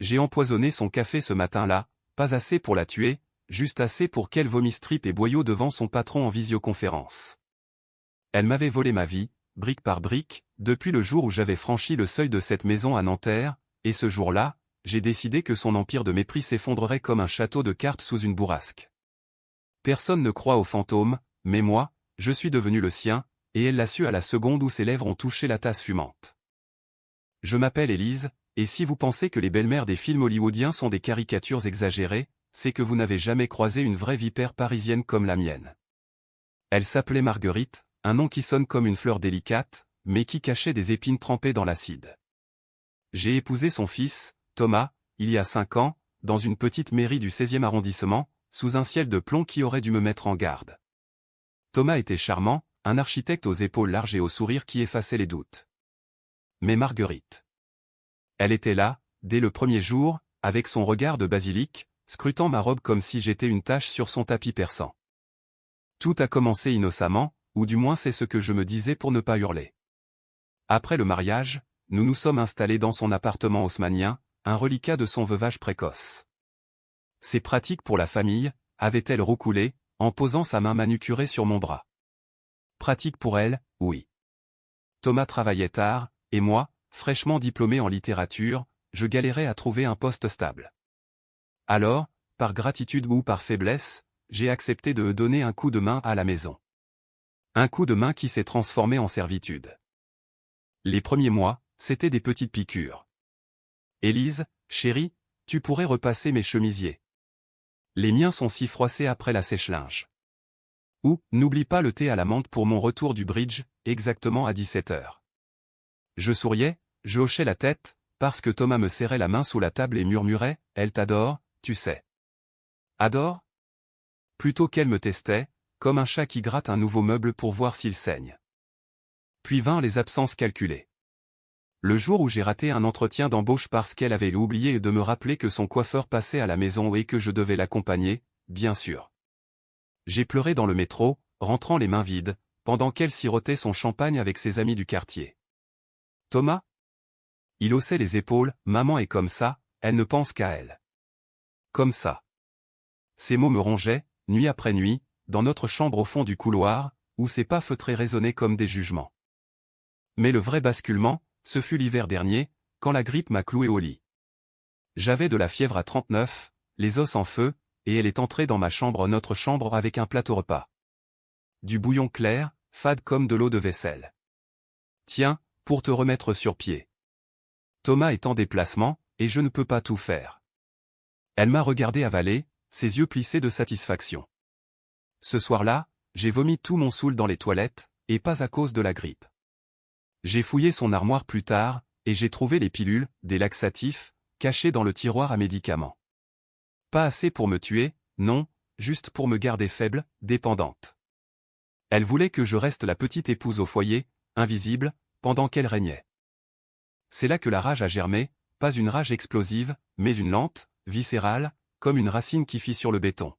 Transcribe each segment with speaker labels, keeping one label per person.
Speaker 1: J'ai empoisonné son café ce matin-là, pas assez pour la tuer, juste assez pour qu'elle vomisse tripes et boyaux devant son patron en visioconférence. Elle m'avait volé ma vie, brique par brique, depuis le jour où j'avais franchi le seuil de cette maison à Nanterre, et ce jour-là, j'ai décidé que son empire de mépris s'effondrerait comme un château de cartes sous une bourrasque. Personne ne croit aux fantômes, mais moi, je suis devenu le sien, et elle l'a su à la seconde où ses lèvres ont touché la tasse fumante. Je m'appelle Élise, et si vous pensez que les belles-mères des films hollywoodiens sont des caricatures exagérées, c'est que vous n'avez jamais croisé une vraie vipère parisienne comme la mienne. Elle s'appelait Marguerite, un nom qui sonne comme une fleur délicate, mais qui cachait des épines trempées dans l'acide. J'ai épousé son fils, Thomas, il y a 5 ans, dans une petite mairie du 16e arrondissement, sous un ciel de plomb qui aurait dû me mettre en garde. Thomas était charmant, un architecte aux épaules larges et au sourire qui effaçait les doutes. Mais Marguerite. Elle était là, dès le premier jour, avec son regard de basilic, scrutant ma robe comme si j'étais une tache sur son tapis persan. Tout a commencé innocemment, ou du moins c'est ce que je me disais pour ne pas hurler. Après le mariage, nous nous sommes installés dans son appartement haussmannien, un reliquat de son veuvage précoce. C'est pratique pour la famille, avait-elle roucoulé, en posant sa main manucurée sur mon bras. Pratique pour elle, oui. Thomas travaillait tard, et moi, fraîchement diplômé en littérature, je galérais à trouver un poste stable. Alors, par gratitude ou par faiblesse, j'ai accepté de donner un coup de main à la maison. Un coup de main qui s'est transformé en servitude. Les premiers mois, c'était des petites piqûres. Élise, chérie, tu pourrais repasser mes chemisiers. Les miens sont si froissés après la sèche-linge. Ou, n'oublie pas le thé à la menthe pour mon retour du bridge, exactement à 17h. Je souriais, je hochais la tête, parce que Thomas me serrait la main sous la table et murmurait, « Elle t'adore, tu sais. » Adore ? Plutôt qu'elle me testait, comme un chat qui gratte un nouveau meuble pour voir s'il saigne. Puis vinrent les absences calculées. Le jour où j'ai raté un entretien d'embauche parce qu'elle avait oublié de me rappeler que son coiffeur passait à la maison et que je devais l'accompagner, bien sûr. J'ai pleuré dans le métro, rentrant les mains vides, pendant qu'elle sirotait son champagne avec ses amis du quartier. Thomas ? Il haussait les épaules, maman est comme ça, elle ne pense qu'à elle. Comme ça. Ces mots me rongeaient, nuit après nuit, dans notre chambre au fond du couloir, où ses pas feutrés résonnaient comme des jugements. Mais le vrai basculement, ce fut l'hiver dernier, quand la grippe m'a cloué au lit. J'avais de la fièvre à 39, les os en feu, et elle est entrée dans ma chambre, notre chambre, avec un plateau repas. Du bouillon clair, fade comme de l'eau de vaisselle. Tiens, pour te remettre sur pied. Thomas est en déplacement, et je ne peux pas tout faire. Elle m'a regardé avaler, ses yeux plissés de satisfaction. Ce soir-là, j'ai vomi tout mon saoul dans les toilettes, et pas à cause de la grippe. J'ai fouillé son armoire plus tard, et j'ai trouvé les pilules, des laxatifs, cachés dans le tiroir à médicaments. Pas assez pour me tuer, non, juste pour me garder faible, dépendante. Elle voulait que je reste la petite épouse au foyer, invisible, pendant qu'elle régnait. C'est là que la rage a germé, pas une rage explosive, mais une lente, viscérale, comme une racine qui fissure le béton.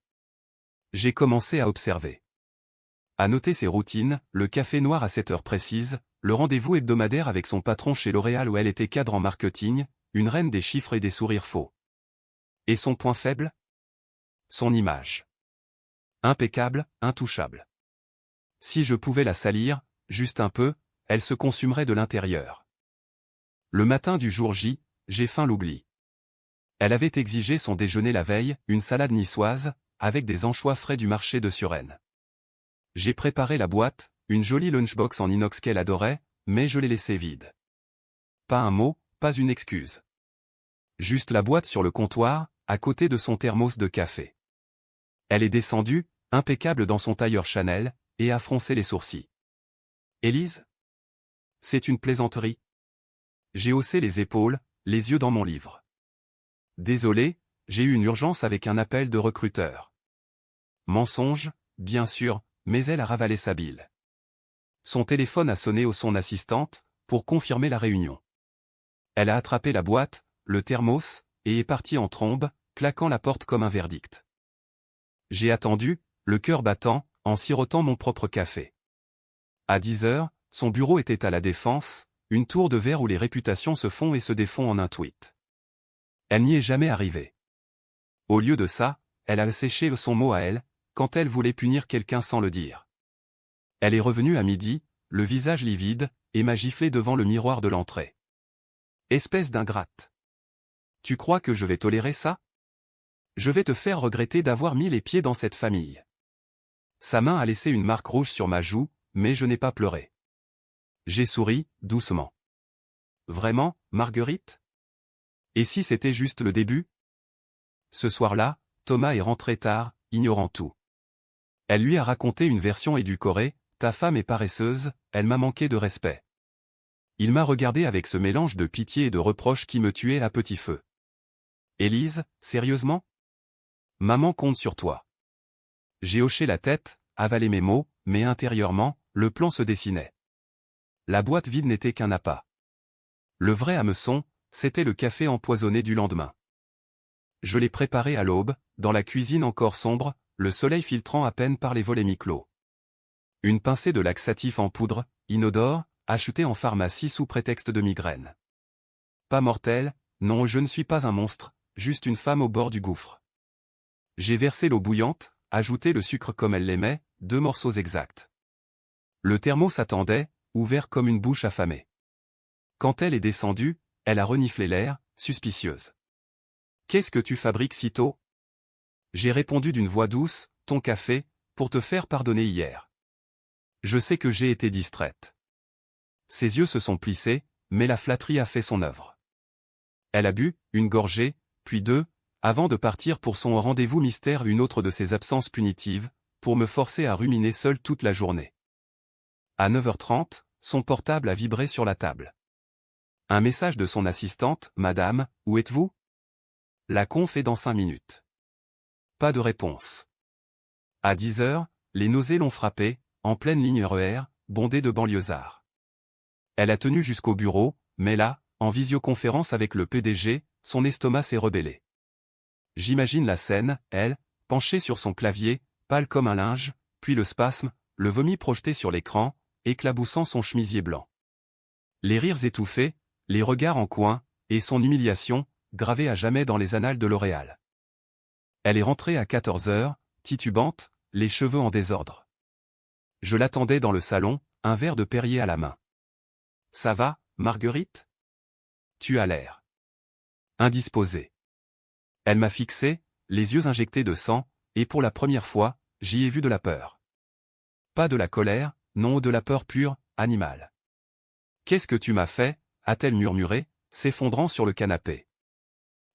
Speaker 1: J'ai commencé à observer. À noter ses routines, le café noir à 7 heures précises, le rendez-vous hebdomadaire avec son patron chez L'Oréal où elle était cadre en marketing, une reine des chiffres et des sourires faux. Et son point faible ? Son image. Impeccable, intouchable. Si je pouvais la salir, juste un peu, elle se consumerait de l'intérieur. Le matin du jour J, j'ai faim l'oubli. Elle avait exigé son déjeuner la veille, une salade niçoise, avec des anchois frais du marché de Suresnes. J'ai préparé la boîte, une jolie lunchbox en inox qu'elle adorait, mais je l'ai laissée vide. Pas un mot, pas une excuse. Juste la boîte sur le comptoir, à côté de son thermos de café. Elle est descendue, impeccable dans son tailleur Chanel, et a froncé les sourcils. Élise ? C'est une plaisanterie. J'ai haussé les épaules, les yeux dans mon livre. Désolé, j'ai eu une urgence avec un appel de recruteur. Mensonge, bien sûr, mais elle a ravalé sa bile. Son téléphone a sonné au son assistante, pour confirmer la réunion. Elle a attrapé la boîte, le thermos, et est partie en trombe, claquant la porte comme un verdict. J'ai attendu, le cœur battant, en sirotant mon propre café. À 10h, son bureau était à la Défense, une tour de verre où les réputations se font et se défont en un tweet. Elle n'y est jamais arrivée. Au lieu de ça, elle a séché son mot à elle, quand elle voulait punir quelqu'un sans le dire. Elle est revenue à midi, le visage livide, et m'a giflé devant le miroir de l'entrée. Espèce d'ingrate. Tu crois que je vais tolérer ça? Je vais te faire regretter d'avoir mis les pieds dans cette famille. Sa main a laissé une marque rouge sur ma joue, mais je n'ai pas pleuré. J'ai souri, doucement. Vraiment, Marguerite? Et si c'était juste le début? Ce soir-là, Thomas est rentré tard, ignorant tout. Elle lui a raconté une version édulcorée, ta femme est paresseuse, elle m'a manqué de respect. Il m'a regardé avec ce mélange de pitié et de reproche qui me tuait à petit feu. Élise, sérieusement? Maman compte sur toi. J'ai hoché la tête, avalé mes mots, mais intérieurement, le plan se dessinait. La boîte vide n'était qu'un appât. Le vrai hameçon, c'était le café empoisonné du lendemain. Je l'ai préparé à l'aube, dans la cuisine encore sombre, le soleil filtrant à peine par les volets mi-clos. Une pincée de laxatif en poudre, inodore, achetée en pharmacie sous prétexte de migraine. Pas mortel, non, je ne suis pas un monstre, juste une femme au bord du gouffre. J'ai versé l'eau bouillante, ajouté le sucre comme elle l'aimait, 2 morceaux exacts. Le thermos attendait, ouvert comme une bouche affamée. Quand elle est descendue, elle a reniflé l'air, suspicieuse. « Qu'est-ce que tu fabriques si tôt ?» J'ai répondu d'une voix douce, « Ton café, pour te faire pardonner hier. » Je sais que j'ai été distraite. Ses yeux se sont plissés, mais la flatterie a fait son œuvre. Elle a bu, une gorgée, puis 2, avant de partir pour son rendez-vous mystère, une autre de ses absences punitives, pour me forcer à ruminer seule toute la journée. À 9h30, son portable a vibré sur la table. Un message de son assistante, « Madame, où êtes-vous ? La conf est dans 5 minutes. » Pas de réponse. À 10h, les nausées l'ont frappée, en pleine ligne RER, bondée de banlieusards. Elle a tenu jusqu'au bureau, mais là, en visioconférence avec le PDG, son estomac s'est rebellé. J'imagine la scène, elle, penchée sur son clavier, pâle comme un linge, puis le spasme, le vomi projeté sur l'écran, éclaboussant son chemisier blanc. Les rires étouffés, les regards en coin, et son humiliation, gravée à jamais dans les annales de L'Oréal. Elle est rentrée à 14h, titubante, les cheveux en désordre. Je l'attendais dans le salon, un verre de Perrier à la main. « Ça va, Marguerite ? Tu as l'air indisposée. » Elle m'a fixé, les yeux injectés de sang, et pour la première fois, j'y ai vu de la peur. Pas de la colère, non, de la peur pure, animale. « Qu'est-ce que tu m'as fait ?» a-t-elle murmuré, s'effondrant sur le canapé.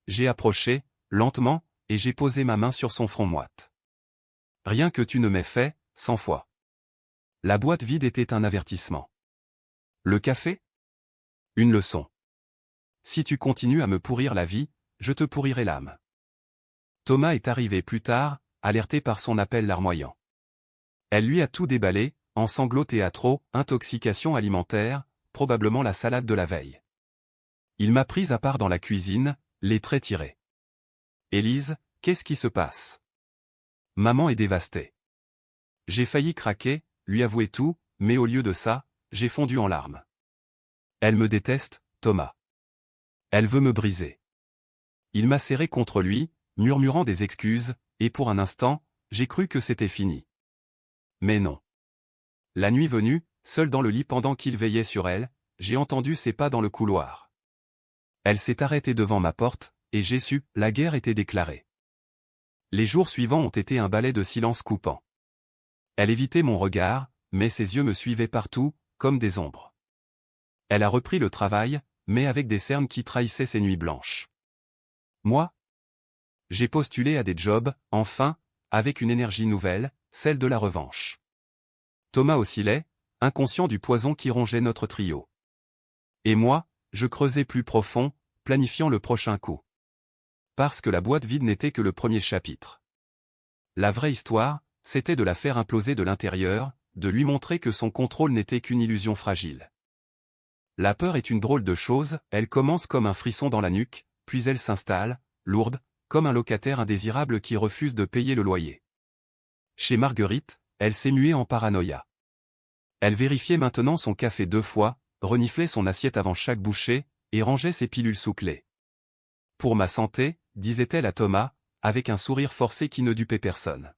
Speaker 1: J'ai approché, lentement, et j'ai posé ma main sur son front moite. « Rien que tu ne m'aies fait, 100 fois. » La boîte vide était un avertissement. Le café? Une leçon. Si tu continues à me pourrir la vie, je te pourrirai l'âme. Thomas est arrivé plus tard, alerté par son appel larmoyant. Elle lui a tout déballé, en sanglots théâtraux, intoxication alimentaire, probablement la salade de la veille. Il m'a prise à part dans la cuisine, les traits tirés. « Élise, qu'est-ce qui se passe? » Maman est dévastée. J'ai failli craquer, lui avouer tout, mais au lieu de ça, j'ai fondu en larmes. Elle me déteste, Thomas. Elle veut me briser. Il m'a serré contre lui, murmurant des excuses, et pour un instant, j'ai cru que c'était fini. Mais non. La nuit venue, seule dans le lit pendant qu'il veillait sur elle, j'ai entendu ses pas dans le couloir. Elle s'est arrêtée devant ma porte, et j'ai su, la guerre était déclarée. Les jours suivants ont été un balai de silence coupant. Elle évitait mon regard, mais ses yeux me suivaient partout, comme des ombres. Elle a repris le travail, mais avec des cernes qui trahissaient ses nuits blanches. Moi? J'ai postulé à des jobs, enfin, avec une énergie nouvelle, celle de la revanche. Thomas oscillait, inconscient du poison qui rongeait notre trio. Et moi, je creusais plus profond, planifiant le prochain coup. Parce que la boîte vide n'était que le premier chapitre. La vraie histoire, c'était de la faire imploser de l'intérieur, de lui montrer que son contrôle n'était qu'une illusion fragile. La peur est une drôle de chose, elle commence comme un frisson dans la nuque, puis elle s'installe, lourde, comme un locataire indésirable qui refuse de payer le loyer. Chez Marguerite, elle s'est muée en paranoïa. Elle vérifiait maintenant son café 2 fois, reniflait son assiette avant chaque bouchée, et rangeait ses pilules sous clé. Pour ma santé, disait-elle à Thomas, avec un sourire forcé qui ne dupait personne.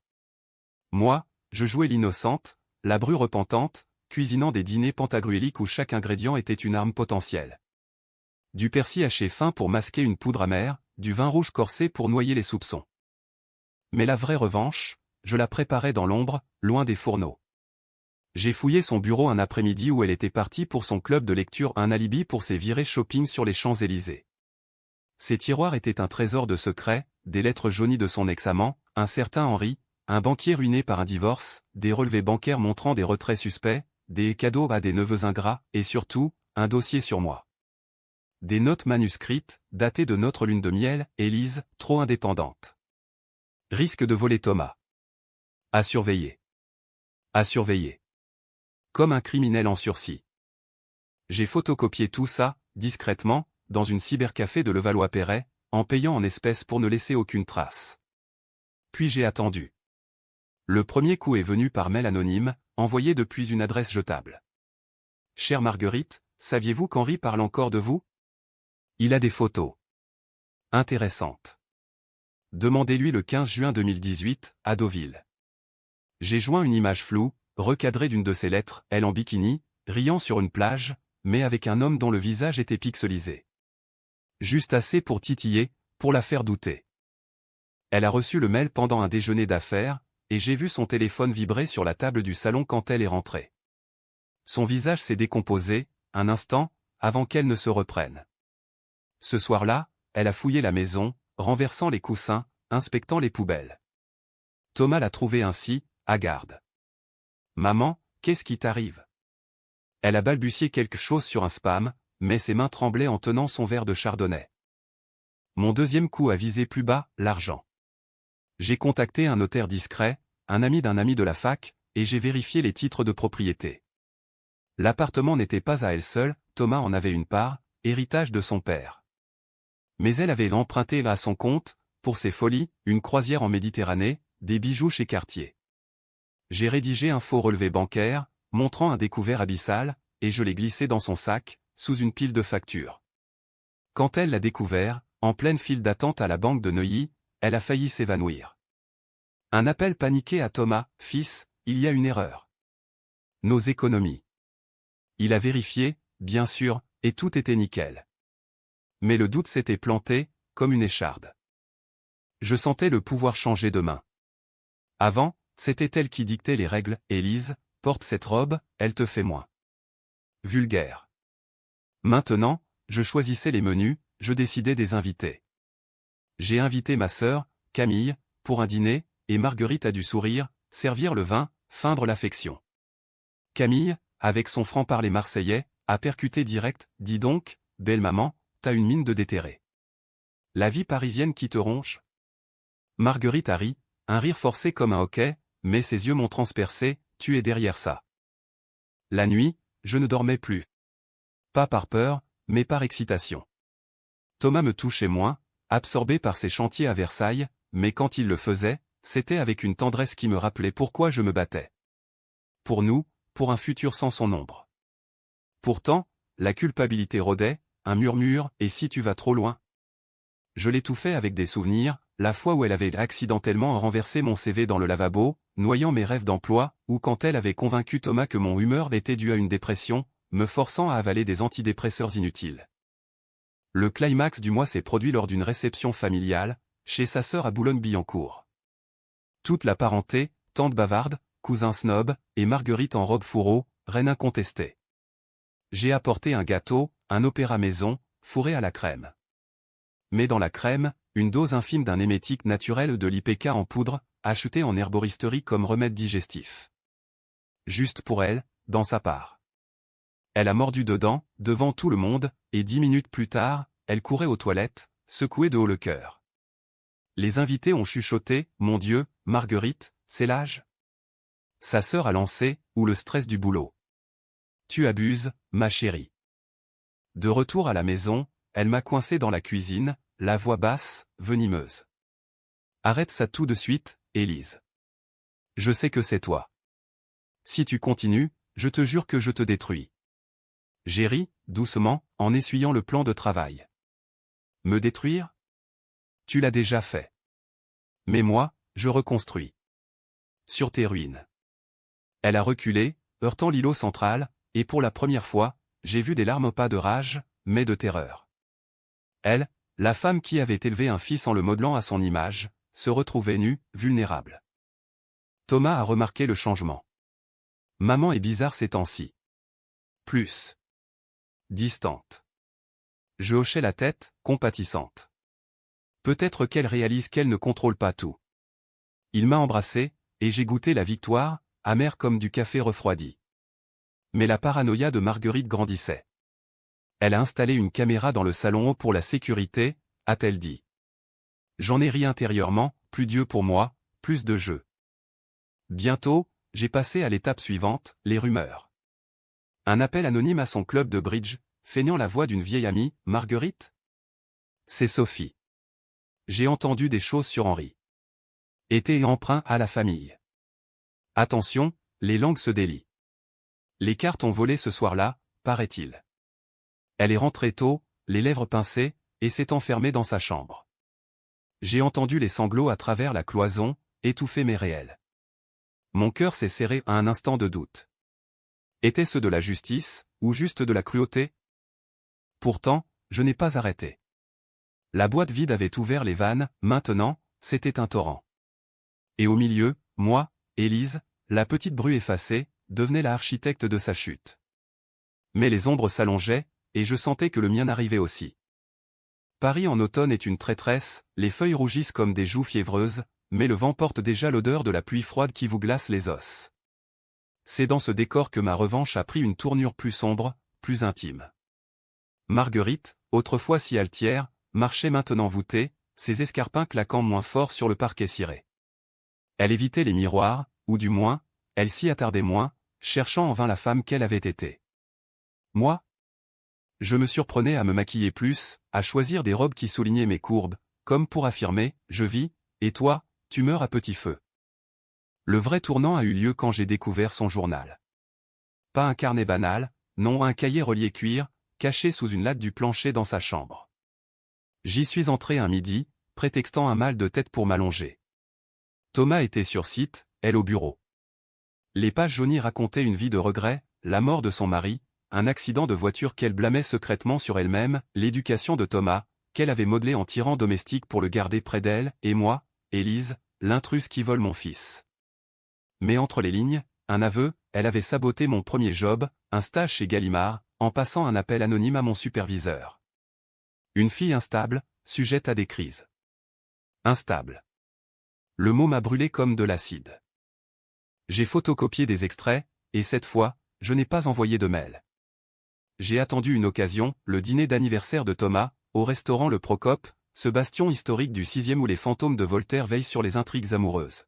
Speaker 1: Moi, je jouais l'innocente, la bru repentante, cuisinant des dîners pantagruéliques où chaque ingrédient était une arme potentielle. Du persil haché fin pour masquer une poudre amère, du vin rouge corsé pour noyer les soupçons. Mais la vraie revanche, je la préparais dans l'ombre, loin des fourneaux. J'ai fouillé son bureau un après-midi où elle était partie pour son club de lecture, un alibi pour ses virées shopping sur les Champs-Élysées. Ses tiroirs étaient un trésor de secrets, des lettres jaunies de son ex-amant, un certain Henri, un banquier ruiné par un divorce, des relevés bancaires montrant des retraits suspects, des cadeaux à des neveux ingrats, et surtout, un dossier sur moi. Des notes manuscrites, datées de notre lune de miel, Élise, trop indépendante. Risque de voler Thomas. À surveiller. À surveiller. Comme un criminel en sursis. J'ai photocopié tout ça, discrètement, dans une cybercafé de Levallois-Perret, en payant en espèces pour ne laisser aucune trace. Puis j'ai attendu. Le premier coup est venu par mail anonyme, envoyé depuis une adresse jetable. Chère Marguerite, saviez-vous qu'Henri parle encore de vous? Il a des photos. Intéressantes. Demandez-lui le 15 juin 2018, à Deauville. J'ai joint une image floue, recadrée d'une de ses lettres, elle en bikini, riant sur une plage, mais avec un homme dont le visage était pixelisé. Juste assez pour titiller, pour la faire douter. Elle a reçu le mail pendant un déjeuner d'affaires, et j'ai vu son téléphone vibrer sur la table du salon quand elle est rentrée. Son visage s'est décomposé, un instant, avant qu'elle ne se reprenne. Ce soir-là, elle a fouillé la maison, renversant les coussins, inspectant les poubelles. Thomas l'a trouvée ainsi, hagarde. « Maman, qu'est-ce qui t'arrive ?» Elle a balbutié quelque chose sur un spam, mais ses mains tremblaient en tenant son verre de chardonnay. Mon deuxième coup a visé plus bas, l'argent. J'ai contacté un notaire discret, un ami d'un ami de la fac, et j'ai vérifié les titres de propriété. L'appartement n'était pas à elle seule, Thomas en avait une part, héritage de son père. Mais elle avait emprunté à son compte, pour ses folies, une croisière en Méditerranée, des bijoux chez Cartier. J'ai rédigé un faux relevé bancaire, montrant un découvert abyssal, et je l'ai glissé dans son sac, sous une pile de factures. Quand elle l'a découvert, en pleine file d'attente à la banque de Neuilly, elle a failli s'évanouir. Un appel paniqué à Thomas, « Fils, il y a une erreur. Nos économies. » Il a vérifié, bien sûr, et tout était nickel. Mais le doute s'était planté, comme une écharde. Je sentais le pouvoir changer de main. Avant, c'était elle qui dictait les règles, « Élise, porte cette robe, elle te fait moins vulgaire. » Maintenant, je choisissais les menus, je décidais des invités. J'ai invité ma sœur, Camille, pour un dîner, et Marguerite a dû sourire, servir le vin, feindre l'affection. Camille, avec son franc-parler marseillais, a percuté direct, « Dis donc, belle maman, t'as une mine de déterré. La vie parisienne qui te ronge ?» Marguerite a ri, un rire forcé comme un hoquet, mais ses yeux m'ont transpercé, « Tu es derrière ça. » La nuit, je ne dormais plus. Pas par peur, mais par excitation. Thomas me touchait moins, absorbé par ses chantiers à Versailles, mais quand il le faisait, c'était avec une tendresse qui me rappelait pourquoi je me battais. Pour nous, pour un futur sans son ombre. Pourtant, la culpabilité rôdait, un murmure, « Et si tu vas trop loin ?» Je l'étouffais avec des souvenirs, la fois où elle avait accidentellement renversé mon CV dans le lavabo, noyant mes rêves d'emploi, ou quand elle avait convaincu Thomas que mon humeur était due à une dépression, me forçant à avaler des antidépresseurs inutiles. Le climax du mois s'est produit lors d'une réception familiale, chez sa sœur à Boulogne-Billancourt. Toute la parenté, tante bavarde, cousin snob, et Marguerite en robe fourreau, reine incontestée. J'ai apporté un gâteau, un opéra maison, fourré à la crème. Mais dans la crème, une dose infime d'un émétique naturel de l'IPK en poudre, acheté en herboristerie comme remède digestif. Juste pour elle, dans sa part. Elle a mordu dedans, devant tout le monde, et 10 minutes plus tard, elle courait aux toilettes, secouée de haut le cœur. Les invités ont chuchoté, « Mon Dieu, Marguerite, c'est l'âge ?» Sa sœur a lancé, « Ou le stress du boulot. » Tu abuses, ma chérie. De retour à la maison, elle m'a coincé dans la cuisine, la voix basse, venimeuse. Arrête ça tout de suite, Élise. Je sais que c'est toi. Si tu continues, je te jure que je te détruis. J'ai ri, doucement, en essuyant le plan de travail. Me détruire ? Tu l'as déjà fait. Mais moi, je reconstruis. Sur tes ruines. Elle a reculé, heurtant l'îlot central, et pour la première fois, j'ai vu des larmes pas de rage, mais de terreur. Elle, la femme qui avait élevé un fils en le modelant à son image, se retrouvait nue, vulnérable. Thomas a remarqué le changement. Maman est bizarre ces temps-ci. Plus distante. Je hochais la tête, compatissante. Peut-être qu'elle réalise qu'elle ne contrôle pas tout. Il m'a embrassé, et j'ai goûté la victoire, amère comme du café refroidi. Mais la paranoïa de Marguerite grandissait. Elle a installé une caméra dans le salon haut pour la sécurité, a-t-elle dit. J'en ai ri intérieurement, plus Dieu pour moi, plus de jeu. Bientôt, j'ai passé à l'étape suivante, les rumeurs. Un appel anonyme à son club de bridge, feignant la voix d'une vieille amie, Marguerite. C'est Sophie. J'ai entendu des choses sur Henri. Était emprunt à la famille. Attention, les langues se délient. Les cartes ont volé ce soir-là, paraît-il. Elle est rentrée tôt, les lèvres pincées, et s'est enfermée dans sa chambre. J'ai entendu les sanglots à travers la cloison, étouffés mais réels. Mon cœur s'est serré à un instant de doute. Était-ce de la justice, ou juste de la cruauté? Pourtant, je n'ai pas arrêté. La boîte vide avait ouvert les vannes, maintenant, c'était un torrent. Et au milieu, moi, Élise, la petite bru effacée, devenait la architecte de sa chute. Mais les ombres s'allongeaient, et je sentais que le mien arrivait aussi. Paris en automne est une traîtresse, les feuilles rougissent comme des joues fiévreuses, mais le vent porte déjà l'odeur de la pluie froide qui vous glace les os. C'est dans ce décor que ma revanche a pris une tournure plus sombre, plus intime. Marguerite, autrefois si altière, marchait maintenant voûtée, ses escarpins claquant moins fort sur le parquet ciré. Elle évitait les miroirs, ou du moins, elle s'y attardait moins, cherchant en vain la femme qu'elle avait été. Moi, je me surprenais à me maquiller plus, à choisir des robes qui soulignaient mes courbes, comme pour affirmer, je vis, et toi, tu meurs à petit feu. Le vrai tournant a eu lieu quand j'ai découvert son journal. Pas un carnet banal, non un cahier relié cuir, caché sous une latte du plancher dans sa chambre. J'y suis entré un midi, prétextant un mal de tête pour m'allonger. Thomas était sur site, elle au bureau. Les pages jaunies racontaient une vie de regret, la mort de son mari, un accident de voiture qu'elle blâmait secrètement sur elle-même, l'éducation de Thomas, qu'elle avait modelé en tyran domestique pour le garder près d'elle, et moi, Élise, l'intruse qui vole mon fils. Mais entre les lignes, un aveu, elle avait saboté mon premier job, un stage chez Gallimard, en passant un appel anonyme à mon superviseur. Une fille instable, sujette à des crises. Instable. Le mot m'a brûlé comme de l'acide. J'ai photocopié des extraits, et cette fois, je n'ai pas envoyé de mail. J'ai attendu une occasion, le dîner d'anniversaire de Thomas, au restaurant Le Procope, ce bastion historique du 6e où les fantômes de Voltaire veillent sur les intrigues amoureuses.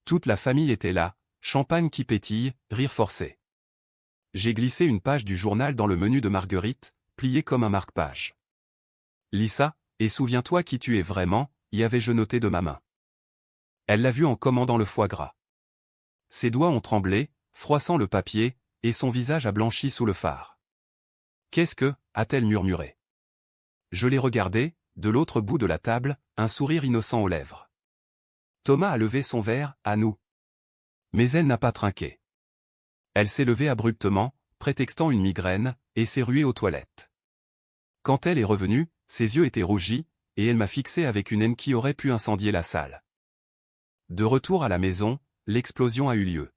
Speaker 1: Toute la famille était là, champagne qui pétille, rire forcé. J'ai glissé une page du journal dans le menu de Marguerite, plié comme un marque-page. Lis ça, et souviens-toi qui tu es vraiment, y avais-je noté de ma main. Elle l'a vu en commandant le foie gras. Ses doigts ont tremblé, froissant le papier, et son visage a blanchi sous le phare. Qu'est-ce que, a-t-elle murmuré? Je l'ai regardé, de l'autre bout de la table, un sourire innocent aux lèvres. Thomas a levé son verre, à nous. Mais elle n'a pas trinqué. Elle s'est levée abruptement, prétextant une migraine, et s'est ruée aux toilettes. Quand elle est revenue, ses yeux étaient rougis, et elle m'a fixé avec une haine qui aurait pu incendier la salle. De retour à la maison, l'explosion a eu lieu.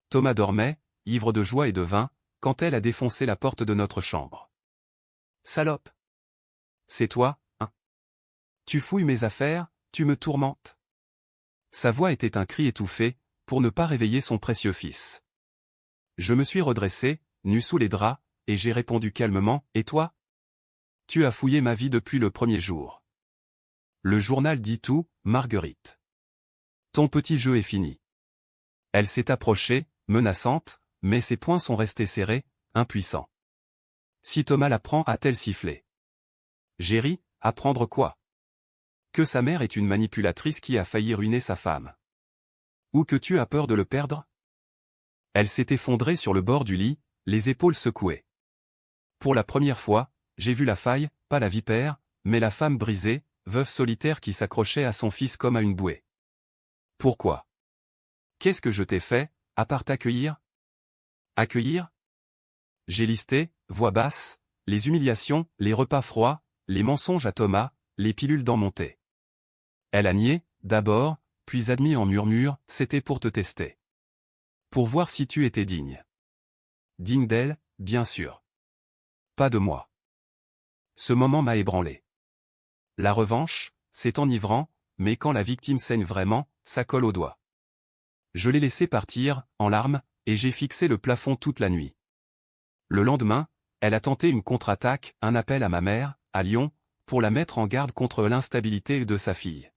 Speaker 1: Thomas dormait, ivre de joie et de vin, quand elle a défoncé la porte de notre chambre. Salope! C'est toi, hein? Tu fouilles mes affaires, tu me tourmentes. Sa voix était un cri étouffé, pour ne pas réveiller son précieux fils. Je me suis redressé, nu sous les draps, et j'ai répondu calmement, et toi? Tu as fouillé ma vie depuis le premier jour. Le journal dit tout, Marguerite. Ton petit jeu est fini. Elle s'est approchée, menaçante, mais ses poings sont restés serrés, impuissants. Si Thomas l'apprend, a-t-elle sifflé? J'ai ri, apprendre quoi? Que sa mère est une manipulatrice qui a failli ruiner sa femme. Ou que tu as peur de le perdre? Elle s'est effondrée sur le bord du lit, les épaules secouées. Pour la première fois, j'ai vu la faille, pas la vipère, mais la femme brisée, veuve solitaire qui s'accrochait à son fils comme à une bouée. Pourquoi? Qu'est-ce que je t'ai fait, à part t'accueillir? Accueillir? J'ai listé, voix basse, les humiliations, les repas froids, les mensonges à Thomas, les pilules dans mon thé. Elle a nié, d'abord, puis admis en murmure, c'était pour te tester. Pour voir si tu étais digne. Digne d'elle, bien sûr. Pas de moi. Ce moment m'a ébranlé. La revanche, c'est enivrant, mais quand la victime saigne vraiment, ça colle au doigt. Je l'ai laissé partir, en larmes, et j'ai fixé le plafond toute la nuit. Le lendemain, elle a tenté une contre-attaque, un appel à ma mère, à Lyon, pour la mettre en garde contre l'instabilité de sa fille.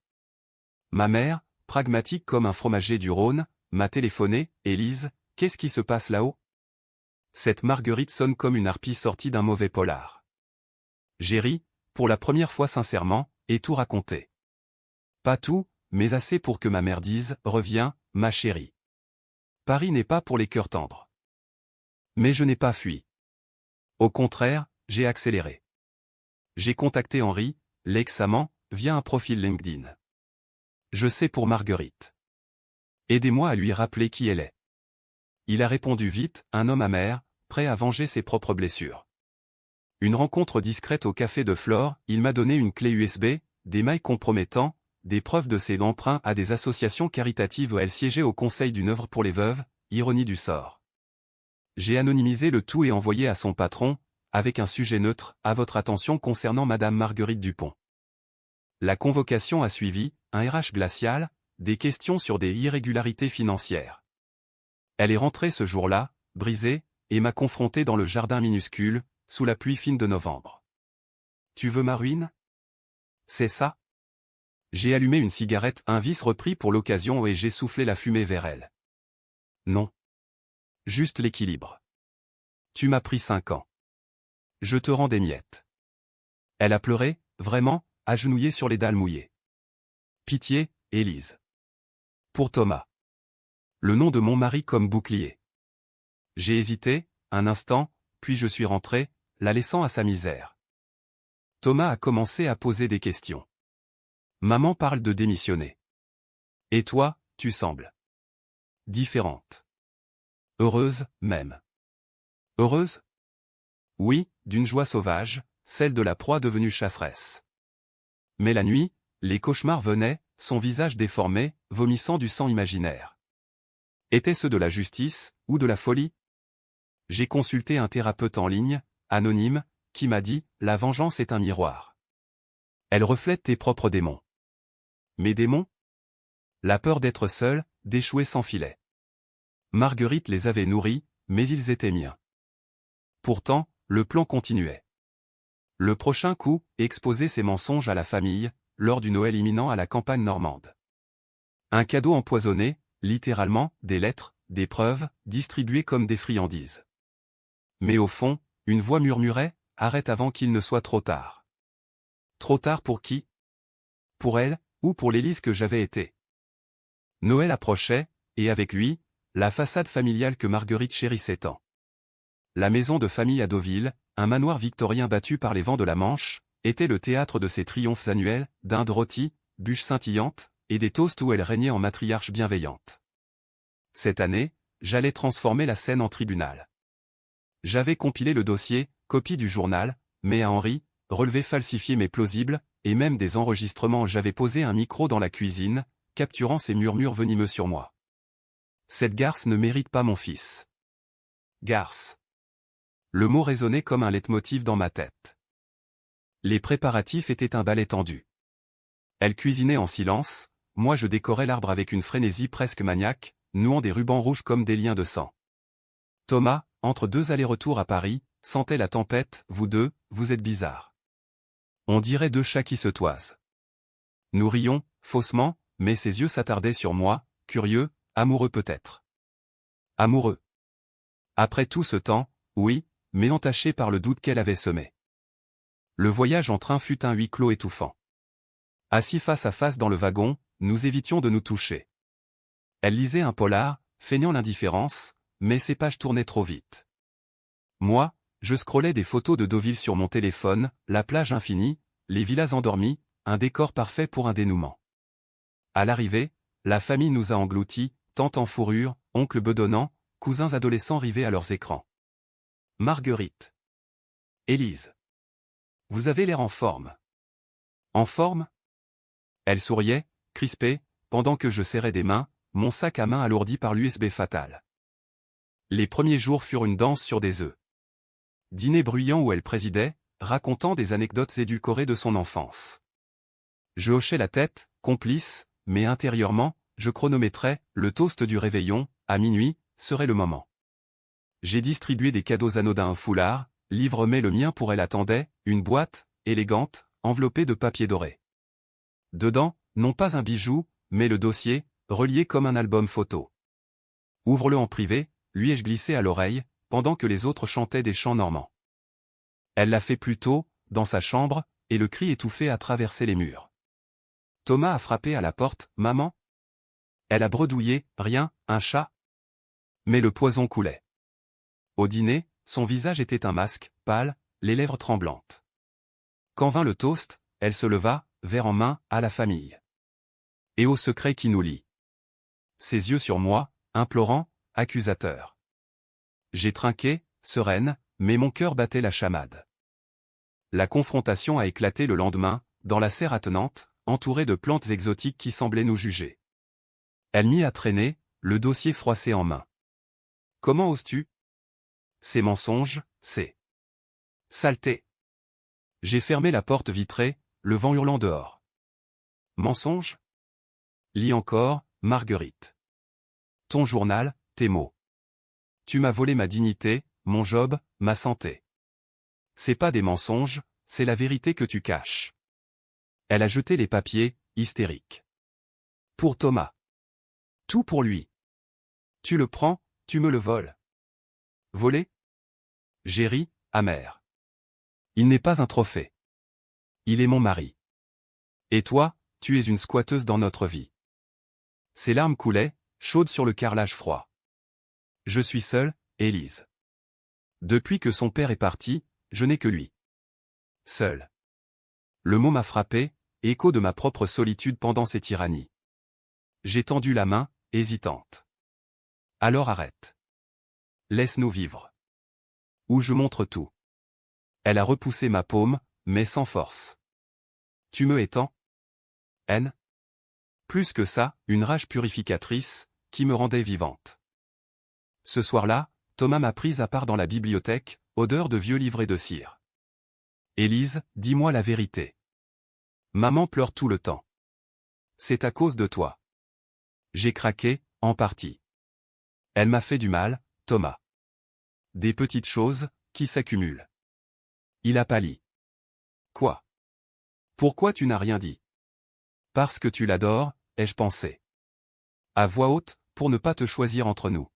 Speaker 1: Ma mère, pragmatique comme un fromager du Rhône, m'a téléphoné, « Élise, qu'est-ce qui se passe là-haut ?» Cette Marguerite sonne comme une harpie sortie d'un mauvais polar. J'ai ri, pour la première fois sincèrement, et tout raconté. Pas tout, mais assez pour que ma mère dise « Reviens, ma chérie. » Paris n'est pas pour les cœurs tendres. Mais je n'ai pas fui. Au contraire, j'ai accéléré. J'ai contacté Henri, l'ex-amant, via un profil LinkedIn. Je sais pour Marguerite. Aidez-moi à lui rappeler qui elle est. Il a répondu vite, un homme amer, prêt à venger ses propres blessures. Une rencontre discrète au café de Flore, il m'a donné une clé USB, des mails compromettants, des preuves de ses emprunts à des associations caritatives où elle siégeait au conseil d'une œuvre pour les veuves, ironie du sort. J'ai anonymisé le tout et envoyé à son patron, avec un sujet neutre, à votre attention concernant Madame Marguerite Dupont. La convocation a suivi, un RH glacial, des questions sur des irrégularités financières. Elle est rentrée ce jour-là, brisée, et m'a confronté dans le jardin minuscule, sous la pluie fine de novembre. Tu veux ma ruine? C'est ça? J'ai allumé une cigarette, un vice repris pour l'occasion et j'ai soufflé la fumée vers elle. Non. Juste l'équilibre. Tu m'as pris 5 ans. Je te rends des miettes. Elle a pleuré, vraiment, agenouillée sur les dalles mouillées. Pitié, Élise. Pour Thomas. Le nom de mon mari comme bouclier. J'ai hésité, un instant, puis je suis rentré, la laissant à sa misère. Thomas a commencé à poser des questions. Maman parle de démissionner. Et toi, tu sembles différente. Heureuse, même. Heureuse? Oui, d'une joie sauvage, celle de la proie devenue chasseresse. Mais la nuit, les cauchemars venaient, son visage déformé, vomissant du sang imaginaire. Étaient-ce de la justice, ou de la folie? J'ai consulté un thérapeute en ligne, anonyme, qui m'a dit « La vengeance est un miroir. Elle reflète tes propres démons. » Mes démons? La peur d'être seul, d'échouer sans filet. Marguerite les avait nourris, mais ils étaient miens. Pourtant, le plan continuait. Le prochain coup, exposer ses mensonges à la famille, lors du Noël imminent à la campagne normande. Un cadeau empoisonné, littéralement, des lettres, des preuves, distribuées comme des friandises. Mais au fond, une voix murmurait, « Arrête avant qu'il ne soit trop tard. » Trop tard pour qui? Pour elle, ou pour l'Élise que j'avais été. Noël approchait, et avec lui, la façade familiale que Marguerite chérissait tant. La maison de famille à Deauville, un manoir victorien battu par les vents de la Manche, était le théâtre de ses triomphes annuels, dindes rôties, bûches scintillantes, et des toasts où elle régnait en matriarche bienveillante. Cette année, j'allais transformer la scène en tribunal. J'avais compilé le dossier, copie du journal, mais à Henri, relevé falsifié mais plausible, et même des enregistrements. J'avais posé un micro dans la cuisine, capturant ses murmures venimeux sur moi. Cette garce ne mérite pas mon fils. Garce. Le mot résonnait comme un leitmotiv dans ma tête. Les préparatifs étaient un balai tendu. Elle cuisinait en silence, moi je décorais l'arbre avec une frénésie presque maniaque, nouant des rubans rouges comme des liens de sang. Thomas, entre 2 allers-retours à Paris, sentait la tempête. Vous deux, vous êtes bizarres. On dirait 2 chats qui se toisent. Nous rions, faussement, mais ses yeux s'attardaient sur moi, curieux, amoureux peut-être. Amoureux. Après tout ce temps, oui, mais entaché par le doute qu'elle avait semé. Le voyage en train fut un huis clos étouffant. Assis face à face dans le wagon, nous évitions de nous toucher. Elle lisait un polar, feignant l'indifférence, mais ses pages tournaient trop vite. Moi, je scrollais des photos de Deauville sur mon téléphone, la plage infinie, les villas endormies, un décor parfait pour un dénouement. À l'arrivée, la famille nous a engloutis, tante en fourrure, oncle bedonnant, cousins adolescents rivés à leurs écrans. Marguerite. Élise. Vous avez l'air en forme. En forme? Elle souriait, crispée, pendant que je serrais des mains, mon sac à main alourdi par l'USB fatal. Les premiers jours furent une danse sur des œufs. Dîner bruyant où elle présidait, racontant des anecdotes édulcorées de son enfance. Je hochais la tête, complice, mais intérieurement, je chronométrais, le toast du réveillon, à minuit, serait le moment. J'ai distribué des cadeaux anodins, un foulard, livre mais le mien pour elle attendait, une boîte, élégante, enveloppée de papier doré. Dedans, non pas un bijou, mais le dossier, relié comme un album photo. Ouvre-le en privé, lui ai-je glissé à l'oreille, pendant que les autres chantaient des chants normands. Elle l'a fait plus tôt, dans sa chambre, et le cri étouffé a traversé les murs. Thomas a frappé à la porte, maman? Elle a bredouillé, rien, un chat. Mais le poison coulait. Au dîner, son visage était un masque, pâle, les lèvres tremblantes. Quand vint le toast, elle se leva, verre en main, à la famille. Et au secret qui nous lie. Ses yeux sur moi, implorants, accusateurs. J'ai trinqué, sereine, mais mon cœur battait la chamade. La confrontation a éclaté le lendemain, dans la serre attenante, entourée de plantes exotiques qui semblaient nous juger. Elle m'y a traîné, le dossier froissé en main. Comment oses-tu? Ces mensonges, c'est saleté. J'ai fermé la porte vitrée, le vent hurlant dehors. Mensonge? Lis encore, Marguerite. Ton journal, tes mots. Tu m'as volé ma dignité, mon job, ma santé. C'est pas des mensonges, c'est la vérité que tu caches. Elle a jeté les papiers, hystérique. Pour Thomas. Tout pour lui. Tu le prends, tu me le voles. Voler? J'ai ri, amer. Il n'est pas un trophée. Il est mon mari. Et toi, tu es une squatteuse dans notre vie. Ses larmes coulaient, chaudes sur le carrelage froid. Je suis seule, Élise. Depuis que son père est parti, je n'ai que lui. Seul. Le mot m'a frappé, écho de ma propre solitude pendant ces tyrannies. J'ai tendu la main, hésitante. Alors arrête. Laisse-nous vivre. Ou je montre tout. Elle a repoussé ma paume, mais sans force. Tu me étends? Haine? Plus que ça, une rage purificatrice, qui me rendait vivante. Ce soir-là, Thomas m'a prise à part dans la bibliothèque, odeur de vieux livrets de cire. Élise, dis-moi la vérité. Maman pleure tout le temps. C'est à cause de toi. J'ai craqué, en partie. Elle m'a fait du mal, Thomas. Des petites choses, qui s'accumulent. Il a pâli. Quoi? Pourquoi tu n'as rien dit? Parce que tu l'adores, ai-je pensé. À voix haute, pour ne pas te choisir entre nous.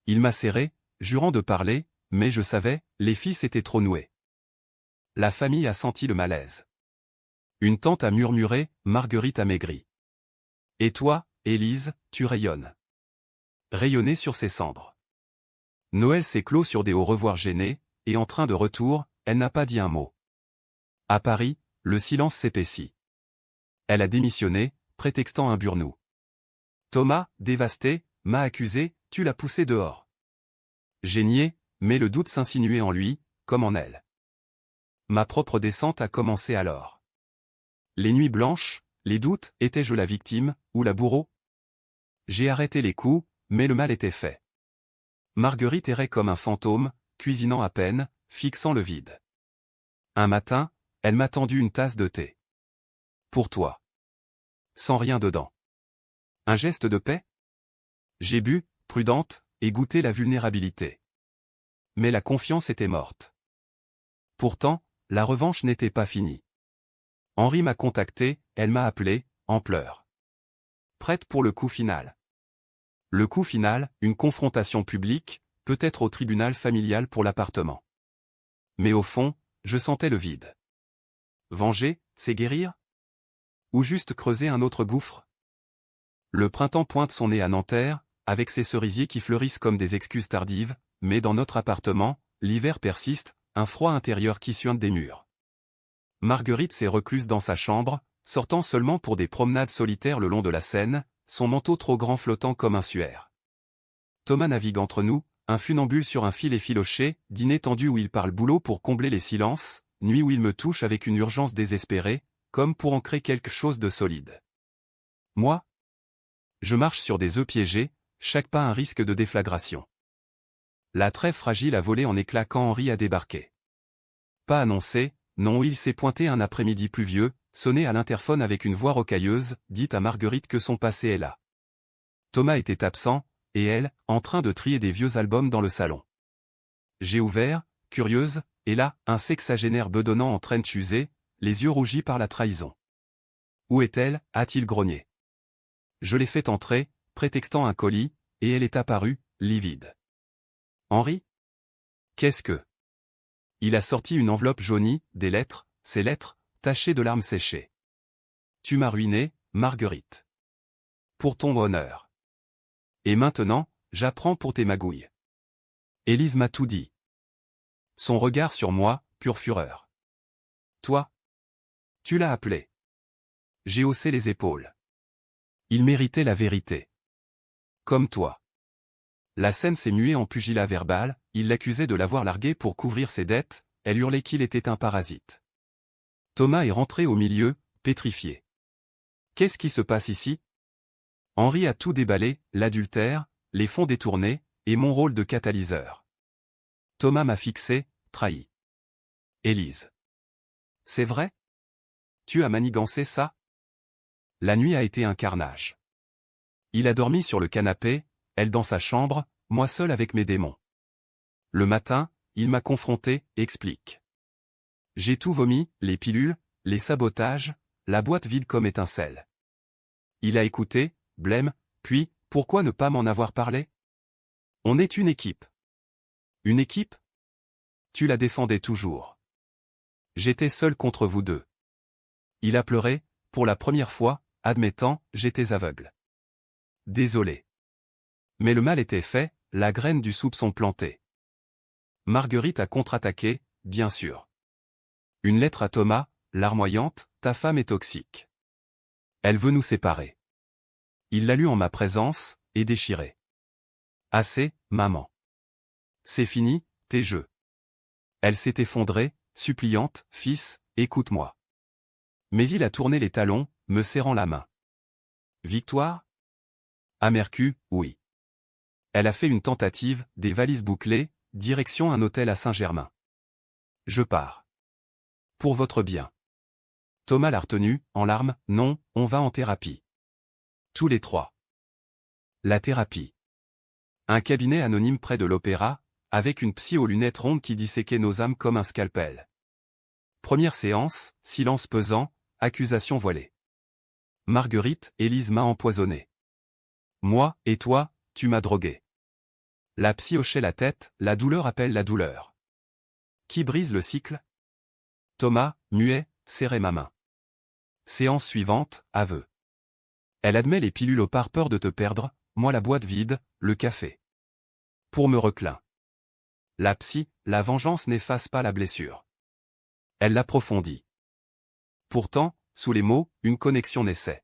Speaker 1: Il m'a serré, jurant de parler, mais je savais, les fils étaient trop noués. La famille a senti le malaise. Une tante a murmuré, Marguerite a maigri. Et toi, Élise, tu rayonnes. Rayonner sur ses cendres. Noël s'est clos sur des au revoir gênés, et en train de retour, elle n'a pas dit un mot. À Paris, le silence s'épaissit. Elle a démissionné, prétextant un burn-out. Thomas, dévasté, m'a accusé, tu l'as poussé dehors. J'ai nié, mais le doute s'insinuait en lui, comme en elle. Ma propre descente a commencé alors. Les nuits blanches, les doutes, étais-je la victime, ou la bourreau? J'ai arrêté les coups, mais le mal était fait. Marguerite errait comme un fantôme, cuisinant à peine, fixant le vide. Un matin, elle m'a tendu une tasse de thé. Pour toi. Sans rien dedans. Un geste de paix? J'ai bu, prudente, et goûté la vulnérabilité. Mais la confiance était morte. Pourtant, la revanche n'était pas finie. Henri m'a contacté, elle m'a appelé, en pleurs. Prête pour le coup final. Le coup final, une confrontation publique, peut-être au tribunal familial pour l'appartement. Mais au fond, je sentais le vide. Venger, c'est guérir? Ou juste creuser un autre gouffre? Le printemps pointe son nez à Nanterre, avec ses cerisiers qui fleurissent comme des excuses tardives, mais dans notre appartement, l'hiver persiste, un froid intérieur qui suinte des murs. Marguerite s'est recluse dans sa chambre, sortant seulement pour des promenades solitaires le long de la Seine, son manteau trop grand flottant comme un suaire. Thomas navigue entre nous, un funambule sur un fil effiloché, dîner tendu où il parle boulot pour combler les silences, nuit où il me touche avec une urgence désespérée, comme pour ancrer quelque chose de solide. Moi, je marche sur des œufs piégés, chaque pas un risque de déflagration. La trêve fragile a volé en éclats quand Henri a débarqué. Pas annoncé, non, il s'est pointé un après-midi pluvieux, sonné à l'interphone avec une voix rocailleuse, dit à Marguerite que son passé est là. Thomas était absent, et elle, en train de trier des vieux albums dans le salon. J'ai ouvert, curieuse, et là, un sexagénaire bedonnant en trench usé, les yeux rougis par la trahison. Où est-elle, a-t-il grogné. Je l'ai fait entrer, prétextant un colis, et elle est apparue, livide. Henri ? Qu'est-ce que... Il a sorti une enveloppe jaunie, des lettres, ces lettres, tachées de larmes séchées. Tu m'as ruiné, Marguerite. Pour ton honneur. Et maintenant, j'apprends pour tes magouilles. Élise m'a tout dit. Son regard sur moi, pure fureur. Toi ? Tu l'as appelé. J'ai haussé les épaules. Il méritait la vérité. Comme toi. La scène s'est muée en pugilat verbal, il l'accusait de l'avoir largué pour couvrir ses dettes, elle hurlait qu'il était un parasite. Thomas est rentré au milieu, pétrifié. Qu'est-ce qui se passe ici ? Henri a tout déballé, l'adultère, les fonds détournés, et mon rôle de catalyseur. Thomas m'a fixé, trahi. Élise. C'est vrai ? Tu as manigancé ça ? La nuit a été un carnage. Il a dormi sur le canapé, elle dans sa chambre, moi seul avec mes démons. Le matin, il m'a confronté, explique. J'ai tout vomi, les pilules, les sabotages, la boîte vide comme étincelle. Il a écouté, blême, puis, pourquoi ne pas m'en avoir parlé ? On est une équipe. Une équipe ? Tu la défendais toujours. J'étais seul contre vous deux. Il a pleuré, pour la première fois, admettant, j'étais aveugle. Désolé. Mais le mal était fait, la graine du soupçon plantée. Marguerite a contre-attaqué, bien sûr. Une lettre à Thomas, larmoyante, ta femme est toxique. Elle veut nous séparer. Il l'a lu en ma présence, et déchiré. Assez, maman. C'est fini, tes jeux. Elle s'est effondrée, suppliante, fils, écoute-moi. Mais il a tourné les talons, me serrant la main. Victoire ? Amercu, oui. Elle a fait une tentative, des valises bouclées, direction un hôtel à Saint-Germain. Je pars. Pour votre bien. Thomas l'a retenu, en larmes, non, on va en thérapie. Tous les trois. La thérapie. Un cabinet anonyme près de l'opéra, avec une psy aux lunettes rondes qui disséquait nos âmes comme un scalpel. Première séance, silence pesant, accusation voilée. Marguerite, Élise m'a empoisonné. Moi, et toi, tu m'as drogué. La psy hochait la tête, la douleur appelle la douleur. Qui brise le cycle ? Thomas, muet, serrait ma main. Séance suivante, aveu. Elle admet les pilules au par peur de te perdre, moi la boîte vide, le café. Pour me reclin. La psy, la vengeance n'efface pas la blessure. Elle l'approfondit. Pourtant, sous les mots, une connexion naissait.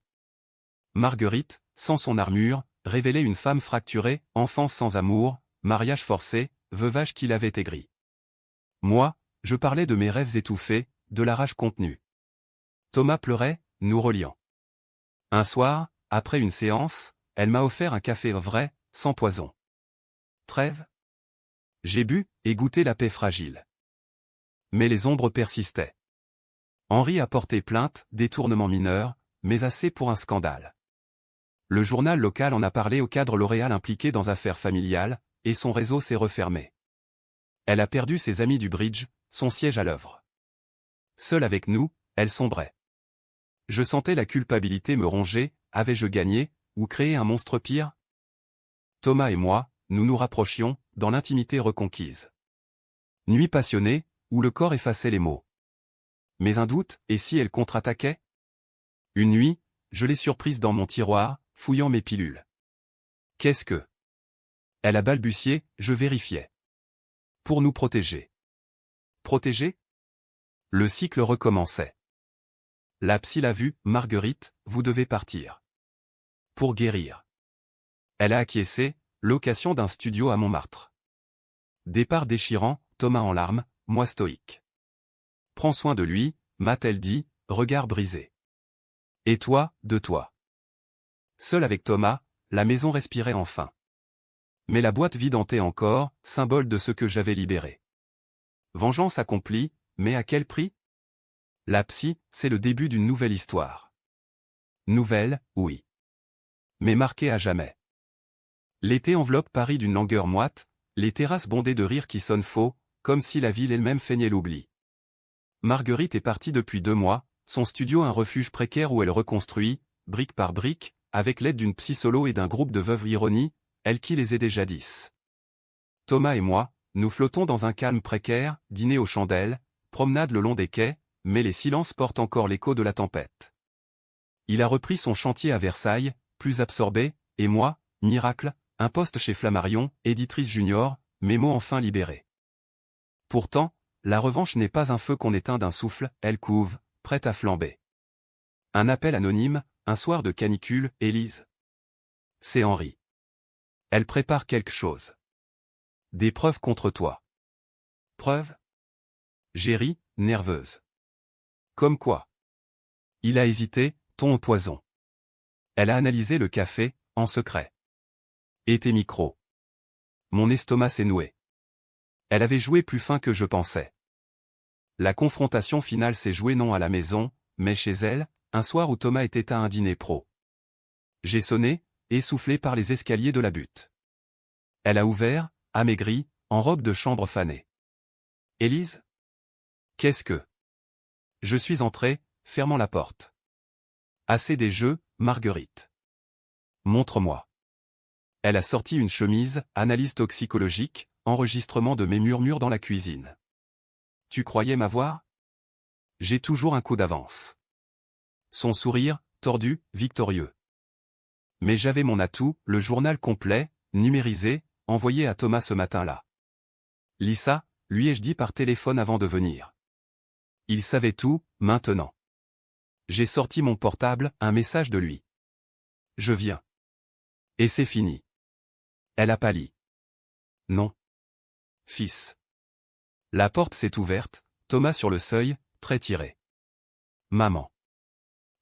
Speaker 1: Marguerite, sans son armure, révélait une femme fracturée, enfance sans amour, mariage forcé, veuvage qui l'avait aigri. Moi, je parlais de mes rêves étouffés, de la rage contenue. Thomas pleurait, nous reliant. Un soir, après une séance, elle m'a offert un café vrai, sans poison. Trêve ? J'ai bu, et goûté la paix fragile. Mais les ombres persistaient. Henri a porté plainte, détournement mineur, mais assez pour un scandale. Le journal local en a parlé au cadre L'Oréal impliqué dans affaires familiales, et son réseau s'est refermé. Elle a perdu ses amis du bridge, son siège à l'œuvre. Seule avec nous, elle sombrait. Je sentais la culpabilité me ronger, avais-je gagné, ou créé un monstre pire ? Thomas et moi, nous nous rapprochions, dans l'intimité reconquise. Nuit passionnée, où le corps effaçait les mots. Mais un doute, et si elle contre-attaquait ? Une nuit, je l'ai surprise dans mon tiroir, fouillant mes pilules. Qu'est-ce que ? Elle a balbutié, je vérifiais. Pour nous protéger. Protéger ? Le cycle recommençait. La psy l'a vu, Marguerite, vous devez partir. Pour guérir. Elle a acquiescé, location d'un studio à Montmartre. Départ déchirant, Thomas en larmes, moi stoïque. Prends soin de lui, m'a-t-elle dit, regard brisé. Et toi, de toi. Seul avec Thomas, la maison respirait enfin. Mais la boîte vide hantait encore, symbole de ce que j'avais libéré. Vengeance accomplie, mais à quel prix? La psy, c'est le début d'une nouvelle histoire. Nouvelle, oui. Mais marquée à jamais. L'été enveloppe Paris d'une langueur moite, les terrasses bondées de rires qui sonnent faux, comme si la ville elle-même feignait l'oubli. Marguerite est partie depuis 2 mois, son studio un refuge précaire où elle reconstruit, brique par brique, avec l'aide d'une psy solo et d'un groupe de veuves ironie, elle qui les aidait jadis. Thomas et moi, nous flottons dans un calme précaire, dîner aux chandelles, promenade le long des quais, mais les silences portent encore l'écho de la tempête. Il a repris son chantier à Versailles, plus absorbé, et moi, miracle, un poste chez Flammarion, éditrice junior, mes mots enfin libérés. Pourtant, la revanche n'est pas un feu qu'on éteint d'un souffle, elle couve, prête à flamber. Un appel anonyme, un soir de canicule, Élise. C'est Henri. Elle prépare quelque chose. Des preuves contre toi. Preuves? J'ai ri, nerveuse. Comme quoi? Il a hésité, ton au poison. Elle a analysé le café, en secret. Et tes micros. Mon estomac s'est noué. Elle avait joué plus fin que je pensais. La confrontation finale s'est jouée non à la maison, mais chez elle, un soir où Thomas était à un dîner pro. J'ai sonné, essoufflé par les escaliers de la butte. Elle a ouvert, amaigrie, en robe de chambre fanée. Élise? Qu'est-ce que? Je suis entré, fermant la porte. Assez des jeux, Marguerite. Montre-moi. Elle a sorti une chemise, analyse toxicologique, enregistrement de mes murmures dans la cuisine. Tu croyais m'avoir? J'ai toujours un coup d'avance. Son sourire, tordu, victorieux. Mais j'avais mon atout, le journal complet, numérisé, envoyé à Thomas ce matin-là. Lisa, lui ai-je dit par téléphone avant de venir. Il savait tout, maintenant. J'ai sorti mon portable, un message de lui. Je viens. Et c'est fini. Elle a pâli. Non. Fils. La porte s'est ouverte, Thomas sur le seuil, très tiré. Maman.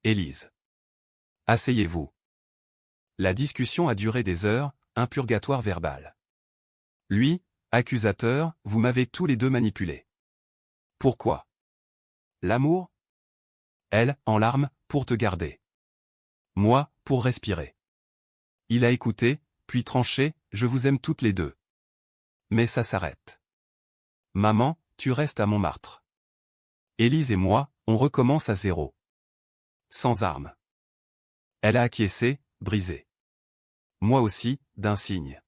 Speaker 1: Élise. Asseyez-vous. La discussion a duré des heures, un purgatoire verbal. Lui, accusateur, vous m'avez tous les deux manipulé. Pourquoi? L'amour? Elle, en larmes, pour te garder. Moi, pour respirer. Il a écouté, puis tranché, je vous aime toutes les deux. Mais ça s'arrête. Maman, tu restes à Montmartre. Élise et moi, on recommence à zéro. Sans armes. Elle a acquiescé, brisée. Moi aussi, d'un signe.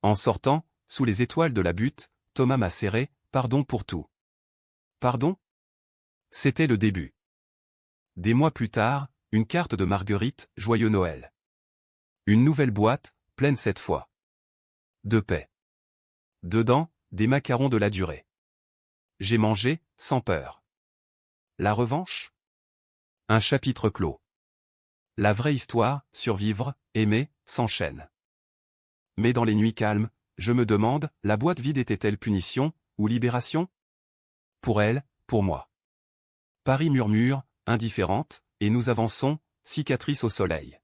Speaker 1: En sortant, sous les étoiles de la butte, Thomas m'a serré, pardon pour tout. Pardon? C'était le début. Des mois plus tard, une carte de Marguerite, joyeux Noël. Une nouvelle boîte, pleine cette fois. De paix. Dedans, des macarons de la durée. J'ai mangé, sans peur. La revanche? Un chapitre clos. La vraie histoire, survivre, aimer, s'enchaîne. Mais dans les nuits calmes, je me demande, la boîte vide était-elle punition, ou libération? Pour elle, pour moi. Paris murmure, indifférente, et nous avançons, cicatrices au soleil.